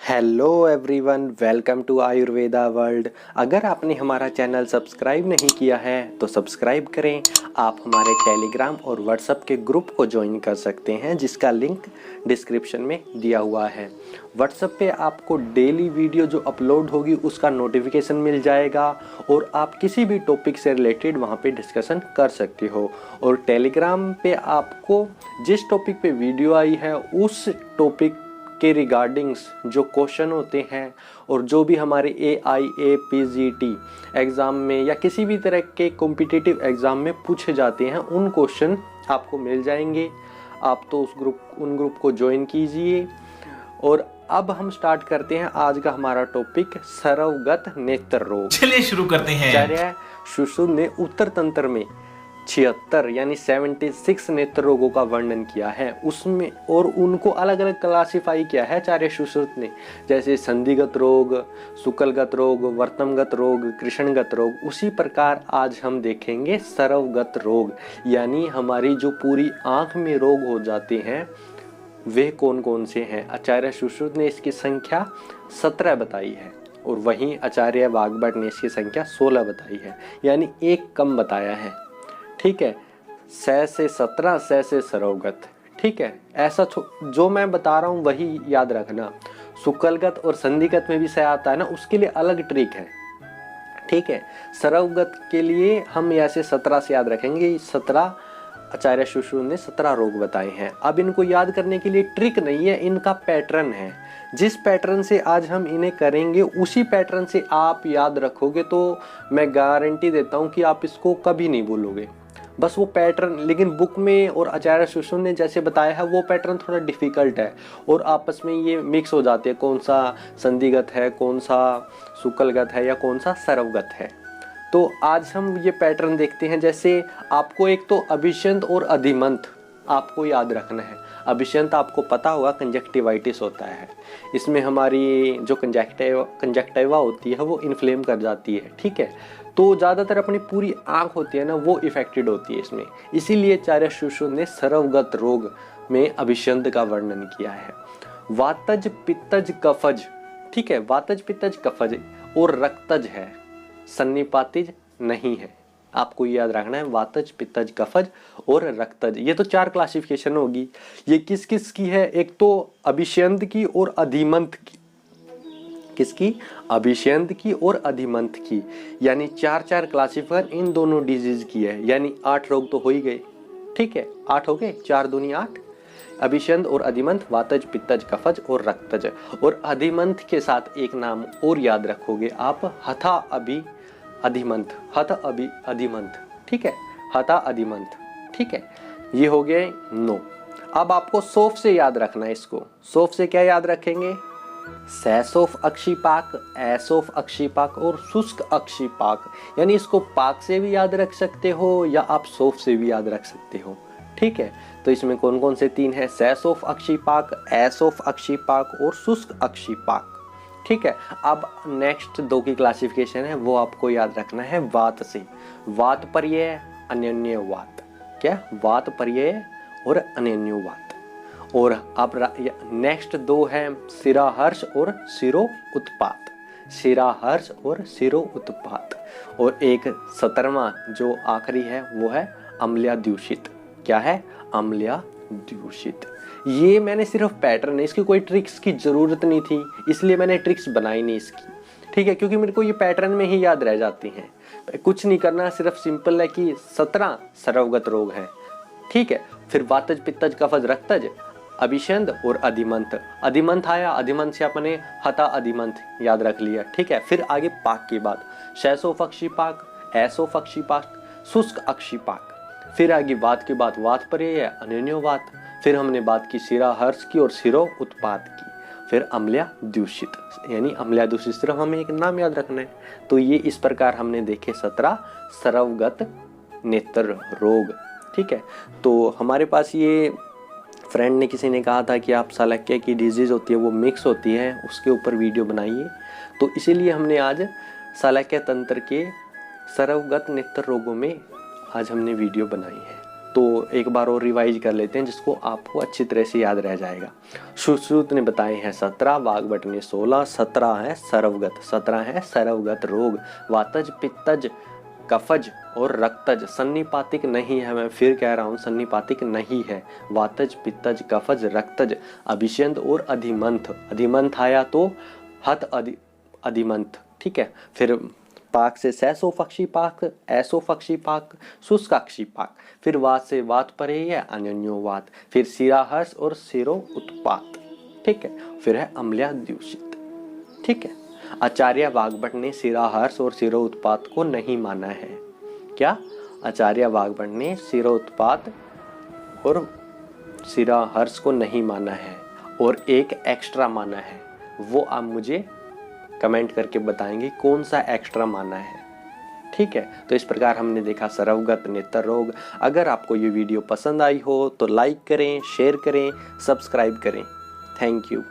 Hello everyone, welcome to Ayurveda world. अगर आपने हमारा चैनल सब्सक्राइब नहीं किया है तो सब्सक्राइब करें। आप हमारे टेलीग्राम और व्हाट्सएप के ग्रुप को ज्वाइन कर सकते हैं जिसका लिंक डिस्क्रिप्शन में दिया हुआ है। व्हाट्सएप पे आपको डेली वीडियो जो अपलोड होगी उसका नोटिफिकेशन मिल जाएगा और आप किसी भी टॉपिक से रिलेटेड वहाँ पे डिस्कशन कर सकते हो। और टेलीग्राम पे आपको जिस टॉपिक पे वीडियो आई है उस टॉपिक के रिगार्डिंग्स जो क्वेश्चन होते हैं और जो भी हमारे AIAPGT एग्ज़ाम में या किसी भी तरह के कॉम्पिटिटिव एग्ज़ाम में पूछे जाते हैं उन क्वेश्चन आपको मिल जाएंगे। आप तो उन ग्रुप को ज्वाइन कीजिए। और अब हम स्टार्ट करते हैं आज का हमारा टॉपिक सरवगत नेत्र रोग। चलिए शुरू करते हैं। आचार्य सुश्रुत ने उत्तर तंत्र में 76 यानी 76 नेत्र रोगों का वर्णन किया है उसमें, और उनको अलग अलग क्लासिफाई किया है आचार्य सुश्रुत ने, जैसे संधिगत रोग, शुक्लगत रोग, वर्तमगत रोग, कृष्णगत रोग। उसी प्रकार आज हम देखेंगे सरवगत रोग, यानी हमारी जो पूरी आंख में रोग हो जाते हैं वे कौन कौन से हैं। आचार्य सुश्रुत ने इसकी संख्या 17 बताई है और वहीं आचार्य वाग्भट ने इसकी संख्या 16 बताई है, यानी एक कम बताया है। ठीक है, 6 से 17, 6 से सरवगत। ठीक है, ऐसा जो मैं बता रहा हूँ वही याद रखना। शुक्लगत और संधिगत में भी 6 आता है ना, उसके लिए अलग ट्रिक है। ठीक है, सरवगत के लिए हम ऐसे 17 से याद रखेंगे। 17 आचार्य सुश्रुत ने 17 रोग बताए हैं। अब इनको याद करने के लिए ट्रिक नहीं है, इनका पैटर्न है। जिस पैटर्न से आज हम इन्हें करेंगे उसी पैटर्न से आप याद रखोगे तो मैं गारंटी देता हूँ कि आप इसको कभी नहीं भूलोगे। बस वो पैटर्न, लेकिन बुक में और आचार्य सुश्रुत ने जैसे बताया है वो पैटर्न थोड़ा डिफिकल्ट है और आपस में ये मिक्स हो जाते हैं, कौन सा संधिगत है, कौन सा शुक्लगत है या कौन सा सरवगत है। तो आज हम ये पैटर्न देखते हैं। जैसे आपको एक तो अभिषंत और अधिमंत आपको याद रखना है। अभिषंत आपको पता होगा कंजक्टिवाइटिस होता है, इसमें हमारी जो कंजक्टिवा होती है वो इन्फ्लेम कर जाती है। ठीक है, तो ज़्यादातर अपनी पूरी आंख होती है ना वो इफेक्टेड होती है इसमें, इसीलिए आचार्य सुश्रुत ने सरवगत रोग में अभिषंत का वर्णन किया है। वातज, पित्तज, कफज। ठीक है, वातज, पित्तज, कफज और रक्तज है, सन्निपातिज नहीं है। आपको याद रखना है वातज, पित्तज, कफज और रक्तज। ये तो 4 क्लासिफिकेशन होगी। ये किस किस की है? एक तो अभिषंत की और अधिमंत की। किसकी? अभिषंत की और अधिमंत की, यानी 4 क्लासिफायर इन दोनों डिजीज की है, यानी 8 रोग तो हो ही गए। ठीक है, 8 हो गए, 4 दूनी 8। अभिषंत और अधिमंत, वातज, पित्तज, कफज और रक्तज। और अधिमंत के साथ एक नाम और याद रखोगे आप, हथा अभि अधिमंत, हत अभि अधिमंत। ठीक है, हता अधिमंत। ठीक है, ये हो गए 9। अब आपको सौफ से याद रखना है इसको। सौफ से क्या याद रखेंगे? सैसोफ अक्षिपाक, ऐसोफ अक्षिपाक और शुष्क अक्षिपाक, यानी इसको पाक से भी याद रख सकते हो या आप सौफ से भी याद रख सकते हो। ठीक है, तो इसमें कौन कौन से 3 है? सैसोफ अक्षिपाक, ऐसोफ अक्षिपाक और शुष्क अक्षिपाक। ठीक है, अब नेक्स्ट 2 की क्लासिफिकेशन है वो आपको याद रखना है वात से। वात पर्यय, अन्योन्य वात। क्या? वात पर्यय और अन्योन्य वात। और अब नेक्स्ट 2 है शिराहर्ष और शिरो उत्पात। शिराहर्ष और शिरो उत्पात। और एक 17वां जो आखिरी है वो है अम्ल्याद्यूषित। क्या है? अम्ल्याद्यूषित। ये मैंने सिर्फ पैटर्न है, इसकी कोई ट्रिक्स की जरूरत नहीं थी, इसलिए मैंने ट्रिक्स बनाई नहीं इसकी। ठीक है, क्योंकि मेरे को ये पैटर्न में ही याद रह जाती हैं। कुछ नहीं करना, सिर्फ सिंपल है कि 17 सरवगत रोग हैं। ठीक है, फिर वातज, पित्तज, कफज, रक्तज, अभिषंत और अधिमंत। अधिमंत आया, अधिमंत से अपने हता अधिमंत याद रख लिया। ठीक है, फिर आगे पाक की बात, शैसोफ अक्षिपाक, ऐसोफ अक्षिपाक, शुष्क अक्षिपाक। फिर आगे वात की बात, वात पर्यय, अन्योन्य वात। फिर हमने बात की शिराहर्ष की और शिरो उत्पात की। फिर अम्ल्याद्यूषित, यानी अम्ल्याद्यूषित, सिर्फ हमें एक नाम याद रखना है। तो ये इस प्रकार हमने देखे 17 सरवगत नेत्र रोग। ठीक है, तो हमारे पास ये फ्रेंड ने, किसी ने कहा था कि आप सालक्य की डिजीज होती है वो मिक्स होती है, उसके ऊपर वीडियो बनाइए। तो इसीलिए हमने आज सालक्य तंत्र के सरवगत नेत्र रोगों में आज हमने वीडियो बनाई है। तो एक बार और रिवाइज कर लेते हैं जिसको आपको अच्छी तरह से याद रह जाएगा। सुश्रुत ने बताए हैं 17, वाग्भट ने 16। 17 है सर्वगत, 17 है सर्वगत रोग, वातज पित्तज कफज और रक्तज। सन्निपातिक नहीं है, मैं फिर कह रहा हूँ सन्निपातिक नहीं है। वातज पित्तज कफज रक्तज अभिषेद और अधिमंथ। अधिमंथ आया तो हत अधिमंथ, ठीक है। फिर पाक से सैसोफक्षी पाक, ऐसोफक्षी पाक, शुष्काक्षी पाक। फिर वात से वात परे है अन्योन्यो वात। फिर शिराहर्ष और शिरो उत्पात, ठीक है। फिर है अम्ल्या दूषित, ठीक है। आचार्य वाग्भट ने शिराहर्ष और शिरो उत्पात को नहीं माना है। क्या? आचार्य वाग्भट ने शिरो उत्पात और शिराहर्ष को नहीं माना है और एक एक्स्ट्रा माना है। वो आप मुझे कमेंट करके बताएंगे कौन सा एक्स्ट्रा माना है, ठीक है। तो इस प्रकार हमने देखा सर्वगत नेत्र रोग। अगर आपको ये वीडियो पसंद आई हो तो लाइक करें, शेयर करें, सब्सक्राइब करें। Thank you.